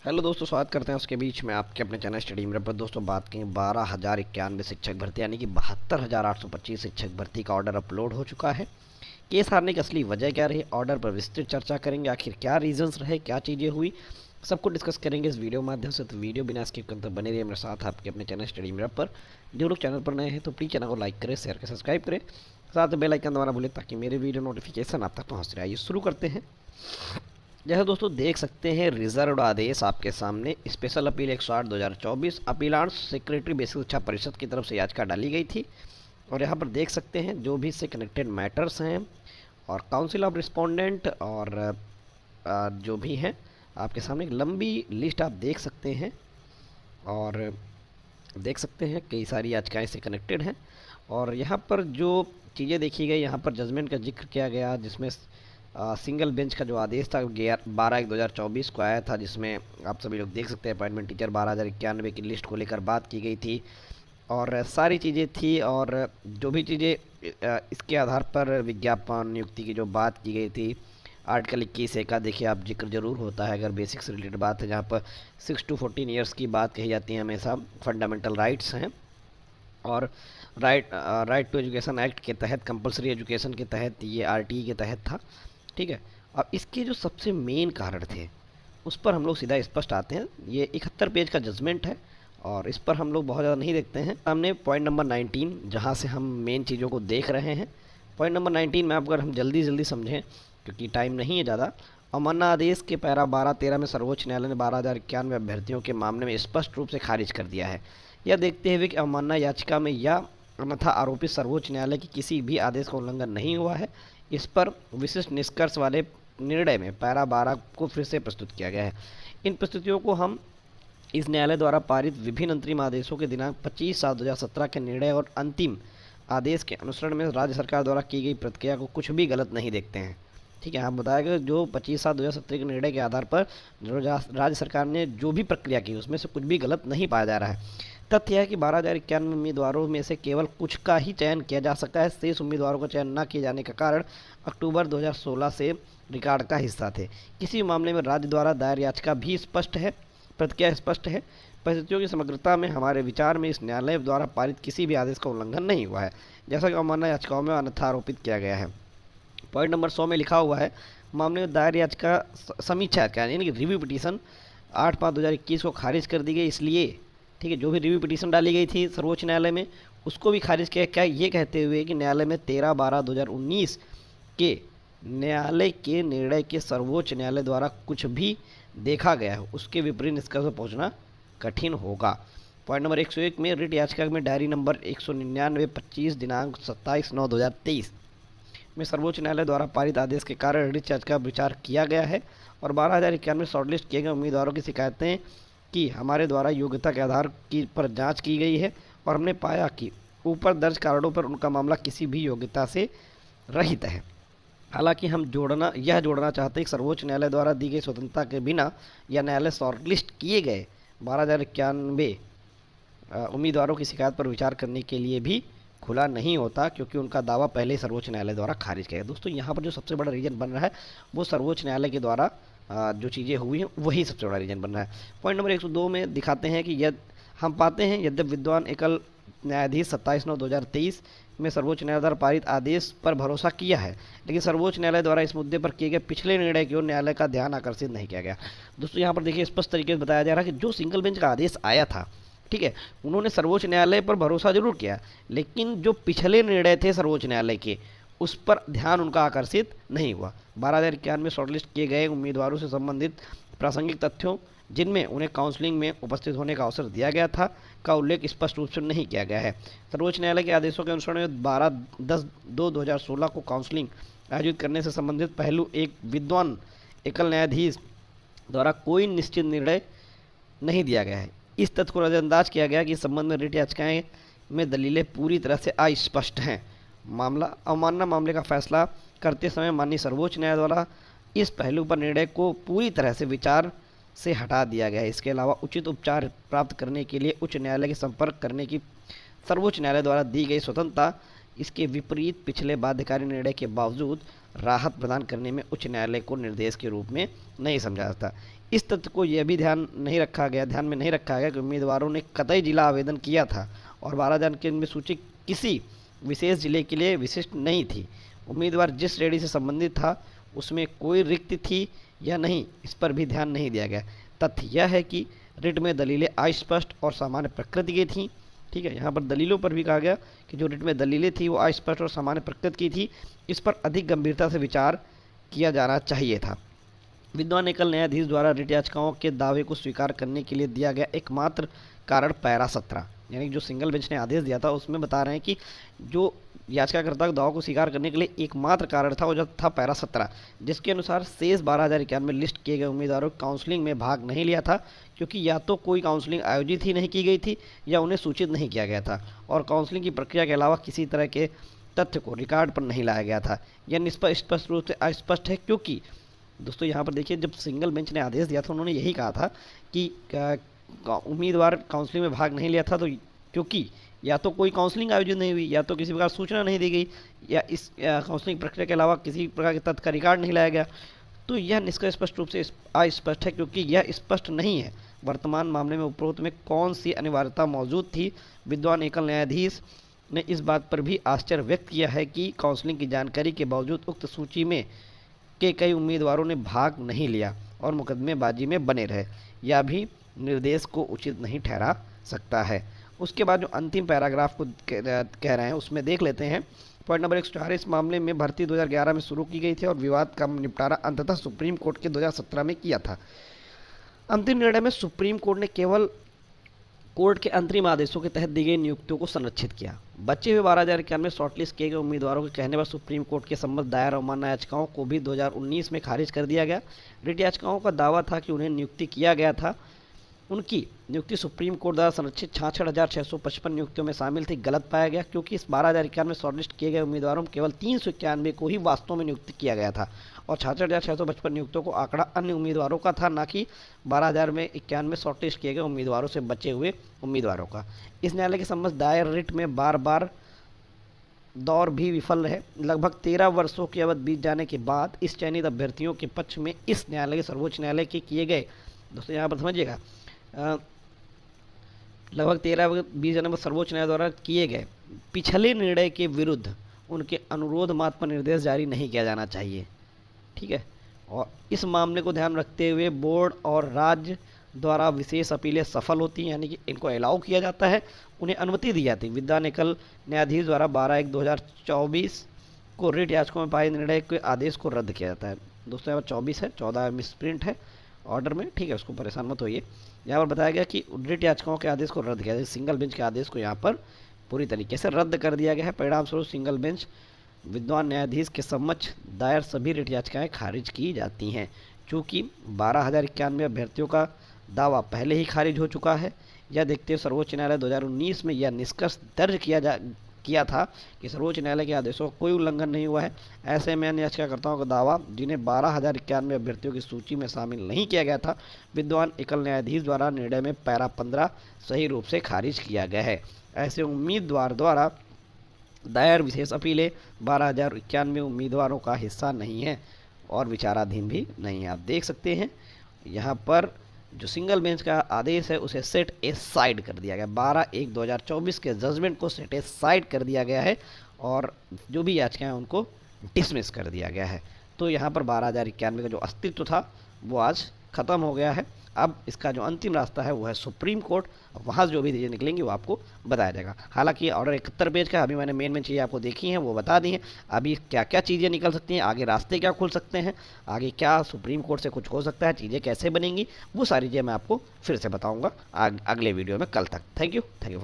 Hello दोस्तों, स्वागत करते हैं उसके बीच में आपके अपने चैनल स्टडी मिरर पर। दोस्तों बात करें 12,091 शिक्षक भर्ती यानी कि 72,825 शिक्षक भर्ती का ऑर्डर अपलोड हो चुका है। केस हारने की असली वजह क्या रही, ऑर्डर पर विस्तृत चर्चा करेंगे। आखिर क्या रीजंस रहे, क्या चीज़ें हुई, सबको डिस्कस करेंगे इस वीडियो माध्यम से। तो वीडियो बिना स्किप करते बने रहिए मेरे साथ आपके अपने चैनल स्टडी मिरर पर। जो लोग चैनल पर नए हैं तो प्लीज़ चैनल को लाइक करें, शेयर करें, सब्सक्राइब करें, साथ में बेल आइकन दबाना भूलें ताकि मेरे वीडियो नोटिफिकेशन आप तक पहुँच रहे। आइए शुरू करते हैं। जैसे दोस्तों देख सकते हैं रिजर्व आदेश आपके सामने। स्पेशल अपील 108/2024 अपीलांश सेक्रेटरी बेसिक शिक्षा परिषद की तरफ से याचिका डाली गई थी। और यहाँ पर देख सकते हैं जो भी इससे कनेक्टेड मैटर्स हैं और काउंसिल ऑफ रिस्पोंडेंट और जो भी हैं आपके सामने एक लंबी लिस्ट आप देख सकते हैं। और देख सकते हैं कई सारी याचिकाएँ इससे कनेक्टेड हैं। और यहाँ पर जो चीज़ें देखी गई, यहाँ पर जजमेंट का जिक्र किया गया जिसमें सिंगल बेंच का जो आदेश था 12/1/2024 को आया था, जिसमें आप सभी लोग देख सकते हैं अपॉइंटमेंट टीचर 12,091 की लिस्ट को लेकर बात की गई थी और सारी चीज़ें थी। और जो भी चीज़ें इसके आधार पर विज्ञापन नियुक्ति की जो बात की गई थी, आर्टिकल 21A का देखिए आप जिक्र जरूर होता है अगर बेसिक से रिलेटेड बात है, जहाँ पर 6 to 14 ईयर्स की बात कही जाती है। हमेशा फंडामेंटल राइट्स हैं और राइट टू एजुकेशन एक्ट के तहत, कंपलसरी एजुकेशन के तहत, ये RTE के तहत था। ठीक है, अब इसके जो सबसे मेन कारण थे उस पर हम लोग सीधा स्पष्ट आते हैं। ये 71 पेज का जजमेंट है और इस पर हम लोग बहुत ज़्यादा नहीं देखते हैं। सामने पॉइंट नंबर 19 जहाँ से हम मेन चीज़ों को देख रहे हैं। पॉइंट नंबर 19 में अगर हम जल्दी समझें क्योंकि टाइम नहीं है ज़्यादा। अवमानना आदेश के पैरा 12-13 में सर्वोच्च न्यायालय ने 12,091 अभ्यर्थियों के मामले में स्पष्ट रूप से खारिज कर दिया है। यह देखते हुए कि अवमानना याचिका में या अन्यथा आरोपित सर्वोच्च न्यायालय के किसी भी आदेश का उल्लंघन नहीं हुआ है, इस पर विशिष्ट निष्कर्ष वाले निर्णय में पैरा 12 को फिर से प्रस्तुत किया गया है। इन प्रस्तुतियों को हम इस न्यायालय द्वारा पारित विभिन्न अंतरिम आदेशों के दिनांक 25/7/2017 के निर्णय और अंतिम आदेश के अनुसरण में राज्य सरकार द्वारा की गई प्रक्रिया को कुछ भी गलत नहीं देखते हैं। ठीक है, हम बताया कि जो 25/7/2017 के निर्णय के आधार पर जो राज्य सरकार ने जो भी प्रक्रिया की उसमें से कुछ भी गलत नहीं पाया जा रहा है। तथ्य है कि 12,091 उम्मीदवारों में से केवल कुछ का ही चयन किया जा सकता है। शेष उम्मीदवारों का चयन न किए जाने का कारण अक्टूबर 2016 से रिकॉर्ड का हिस्सा थे। किसी मामले में राज्य द्वारा दायर याचिका भी स्पष्ट है, प्रतिक्रिया स्पष्ट है। परिस्थितियों की समग्रता में हमारे विचार में इस न्यायालय द्वारा पारित किसी भी आदेश का उल्लंघन नहीं हुआ है, जैसा कि अवमानना याचिकाओं में अन्यथा आरोपित किया गया है। पॉइंट नंबर 100 में लिखा हुआ है मामले में दायर याचिका समीक्षा यानी कि रिव्यू पिटीशन 8/5/2021 को खारिज कर दी गई। इसलिए ठीक है, जो भी रिव्यू पिटीशन डाली गई थी सर्वोच्च न्यायालय में उसको भी खारिज किया। क्या ये कहते हुए कि न्यायालय में 13/12/2019 के न्यायालय के निर्णय के सर्वोच्च न्यायालय द्वारा कुछ भी देखा गया है उसके विपरीत निष्कर्ष पर पहुँचना कठिन होगा। पॉइंट नंबर 101 में रिट याचिका में डायरी नंबर 199/25 दिनांक 27/9/2023 में सर्वोच्च न्यायालय द्वारा पारित आदेश के कारण रिट याचिका विचार किया गया है और 12,091 शॉर्टलिस्ट किए गए उम्मीदवारों की शिकायतें कि हमारे द्वारा योग्यता के आधार की पर जांच की गई है और हमने पाया कि ऊपर दर्ज कारणों पर उनका मामला किसी भी योग्यता से रहित है। हालांकि हम यह जोड़ना चाहते हैं कि सर्वोच्च न्यायालय द्वारा दी गई स्वतंत्रता के बिना यह न्यायालय शॉर्टलिस्ट किए गए 12,091 उम्मीदवारों की शिकायत पर विचार करने के लिए भी खुला नहीं होता, क्योंकि उनका दावा पहले ही सर्वोच्च न्यायालय द्वारा खारिज किया गया। दोस्तों यहाँ पर जो सबसे बड़ा रीजन बन रहा है वो सर्वोच्च न्यायालय के द्वारा जो चीज़ें हुई हैं वही सबसे बड़ा रीजन बन रहा है। पॉइंट नंबर 102 में दिखाते हैं कि हम पाते हैं यद्यपि विद्वान एकल न्यायाधीश 27/9/2023 में सर्वोच्च न्यायालय द्वारा पारित आदेश पर भरोसा किया है, लेकिन सर्वोच्च न्यायालय द्वारा इस मुद्दे पर किए गए पिछले निर्णय की ओर न्यायालय का ध्यान आकर्षित नहीं किया गया। दोस्तों यहाँ पर देखिए स्पष्ट तरीके से बताया जा रहा है कि जो सिंगल बेंच का आदेश आया था, ठीक है, उन्होंने सर्वोच्च न्यायालय पर भरोसा जरूर किया, लेकिन जो पिछले निर्णय थे सर्वोच्च न्यायालय के उस पर ध्यान उनका आकर्षित नहीं हुआ। 12,091 में शॉर्टलिस्ट किए गए उम्मीदवारों से संबंधित प्रासंगिक तथ्यों जिनमें उन्हें काउंसलिंग में उपस्थित होने का अवसर दिया गया था का उल्लेख स्पष्ट रूप से नहीं किया गया है। सर्वोच्च न्यायालय के आदेशों के अनुसार 12/10/2016 को काउंसलिंग आयोजित करने से संबंधित पहलू एक विद्वान एकल न्यायाधीश द्वारा कोई निश्चित निर्णय नहीं दिया गया है। इस तथ्य को नजरअंदाज किया गया कि इस संबंध में रिट याचिकाएं में दलीलें पूरी तरह से अस्पष्ट हैं। अवमानना मामले का फैसला करते समय माननीय सर्वोच्च न्यायालय द्वारा इस पहलू पर निर्णय को पूरी तरह से विचार से हटा दिया गया है। इसके अलावा उचित उपचार प्राप्त करने के लिए उच्च न्यायालय के संपर्क करने की सर्वोच्च न्यायालय द्वारा दी गई स्वतंत्रता इसके विपरीत पिछले बाध्यकारी निर्णय के बावजूद राहत प्रदान करने में उच्च न्यायालय को निर्देश के रूप में नहीं समझा जाता। इस तथ्य को यह भी ध्यान में नहीं रखा गया कि उम्मीदवारों ने कतई जिला आवेदन किया था और 12,000 की इनमें सूची किसी विशेष जिले के लिए विशिष्ट नहीं थी। उम्मीदवार जिस श्रेणी से संबंधित था उसमें कोई रिक्त थी या नहीं, इस पर भी ध्यान नहीं दिया गया। तथ्य यह है कि रिट में दलीलें अस्पष्ट और सामान्य प्रकृति की थीं। ठीक है, यहाँ पर दलीलों पर भी कहा गया कि जो रिट में दलीलें थी वो अस्पष्ट और सामान्य प्रकृति की थी, इस पर अधिक गंभीरता से विचार किया जाना चाहिए था। विद्वान एकल न्यायाधीश द्वारा रिट याचिकाओं के दावे को स्वीकार करने के लिए दिया गया एकमात्र कारण पैरा 17, यानी जो सिंगल बेंच ने आदेश दिया था उसमें बता रहे हैं कि जो याचिकाकर्ता के दावों को स्वीकार करने के लिए एकमात्र कारण था वो जो था पैरा 17, जिसके अनुसार शेष 12,091 लिस्ट किए गए उम्मीदवारों काउंसलिंग में भाग नहीं लिया था क्योंकि या तो कोई काउंसलिंग आयोजित ही नहीं की गई थी या उन्हें सूचित नहीं किया गया था और काउंसलिंग की प्रक्रिया के अलावा किसी तरह के तथ्य को रिकॉर्ड पर नहीं लाया गया था। यह स्पष्ट रूप से अस्पष्ट है क्योंकि दोस्तों यहाँ पर देखिए, जब सिंगल बेंच ने आदेश दिया था उन्होंने यही कहा था कि उम्मीदवार काउंसलिंग में भाग नहीं लिया था तो क्योंकि या तो कोई काउंसलिंग आयोजित नहीं हुई या तो किसी प्रकार सूचना नहीं दी गई या इस काउंसलिंग प्रक्रिया के अलावा किसी प्रकार के तथ्य का रिकॉर्ड नहीं लाया गया। तो यह निष्कर्ष स्पष्ट रूप से अस्पष्ट है क्योंकि यह स्पष्ट नहीं है वर्तमान मामले में उपरोक्त में कौन सी अनिवार्यता मौजूद थी। विद्वान एकल न्यायाधीश ने इस बात पर भी आश्चर्य व्यक्त किया है कि काउंसलिंग की जानकारी के बावजूद उक्त सूची में के कई उम्मीदवारों ने भाग नहीं लिया और मुकदमेबाजी में बने रहे, यह भी निर्देश को उचित नहीं ठहरा सकता है। उसके बाद जो अंतिम पैराग्राफ को कह रहे हैं उसमें देख लेते हैं। पॉइंट नंबर 118, इस मामले में भर्ती 2011 में शुरू की गई थी और विवाद का निपटारा अंततः सुप्रीम कोर्ट के 2017 में किया था। अंतिम निर्णय में सुप्रीम कोर्ट ने केवल कोर्ट के अंतरिम आदेशों के तहत दी गई नियुक्तियों को संरक्षित किया। बचे हुए 12,091 में शॉर्टलिस्ट किए गए उम्मीदवारों के कहने पर सुप्रीम कोर्ट के सम्मत दायर अवमानना याचिकाओं को भी 2019 में खारिज कर दिया गया। रिट याचिकाओं का दावा था कि उन्हें नियुक्ति किया गया था, उनकी नियुक्ति सुप्रीम कोर्ट द्वारा संरक्षित 66,655 नियुक्तियों में शामिल थी, गलत पाया गया क्योंकि इस 12,091 में शॉर्टलिस्ट किए गए उम्मीदवारों में केवल 391 को ही वास्तव में नियुक्त किया गया था और 66,655 नियुक्तों को आंकड़ा अन्य उम्मीदवारों का था, ना कि 12,091 में शॉर्टलिस्ट किए गए उम्मीदवारों से बचे हुए उम्मीदवारों का। इस न्यायालय के सम्मत दायर रिट में बार बार दौर भी विफल रहे। लगभग 13 वर्षों की अवधि बीत जाने के बाद इस चयनित अभ्यर्थियों के पक्ष में इस न्यायालय के सर्वोच्च न्यायालय के किए गए, दोस्तों यहाँ पर समझिएगा, लगभग 13-20 जनवरी में सर्वोच्च न्यायालय द्वारा किए गए पिछले निर्णय के विरुद्ध उनके अनुरोध मात्र पर निर्देश जारी नहीं किया जाना चाहिए। ठीक है, और इस मामले को ध्यान रखते हुए बोर्ड और राज्य द्वारा विशेष अपीलें सफल होती हैं, यानी कि इनको अलाउ किया जाता है, उन्हें अनुमति दी जाती है। विद्वान एकल न्यायाधीश द्वारा 12/1/2024 को रिट याचिकाओं में पाए निर्णय के आदेश को रद्द किया जाता है। दोस्तों यहाँ पर 24 है, 14 मिसप्रिंट है ऑर्डर में, ठीक है, उसको परेशान मत होइए। यहाँ पर बताया गया कि रिट याचिकाओं के आदेश को रद्द किया जाए, सिंगल बेंच के आदेश को यहाँ पर पूरी तरीके से रद्द कर दिया गया है। परिणाम स्वरूप सिंगल बेंच विद्वान न्यायाधीश के समक्ष दायर सभी रिट याचिकाएं खारिज की जाती हैं। चूँकि 12,091 अभ्यर्थियों का दावा पहले ही खारिज हो चुका है, यह देखते हुए सर्वोच्च न्यायालय 2019 में यह निष्कर्ष दर्ज किया था कि सर्वोच्च न्यायालय के आदेशों का कोई उल्लंघन नहीं हुआ है। ऐसे में अन्य याचिकाकर्ताओं का दावा, जिन्हें 12,091 अभ्यर्थियों की सूची में शामिल नहीं किया गया था, विद्वान एकल न्यायाधीश द्वारा निर्णय में पैरा 15 सही रूप से खारिज किया गया है। ऐसे उम्मीदवार द्वारा दायर विशेष अपीलें 12,091 उम्मीदवारों का हिस्सा नहीं है और विचाराधीन भी नहीं है। आप देख सकते हैं यहाँ पर जो सिंगल बेंच का आदेश है उसे सेट ए साइड कर दिया गया, 12/1/2024 के जजमेंट को सेट ए साइड कर दिया गया है और जो भी याचिकाएं उनको डिसमिस कर दिया गया है। तो यहाँ पर 12,091 का जो अस्तित्व था वो आज ख़त्म हो गया है। अब इसका जो अंतिम रास्ता है वो है सुप्रीम कोर्ट, वहाँ से जो भी चीज़ें निकलेंगी वो आपको बताया जाएगा। हालांकि ऑर्डर 71 पेज का, अभी मैंने मेन चीज़ें आपको देखी हैं वो बता दी हैं। अभी क्या क्या चीज़ें निकल सकती हैं, आगे रास्ते क्या खुल सकते हैं, आगे क्या सुप्रीम कोर्ट से कुछ हो सकता है, चीज़ें कैसे बनेंगी, वो सारी चीज़ें मैं आपको फिर से बताऊँगा अगले वीडियो में कल तक। Thank you for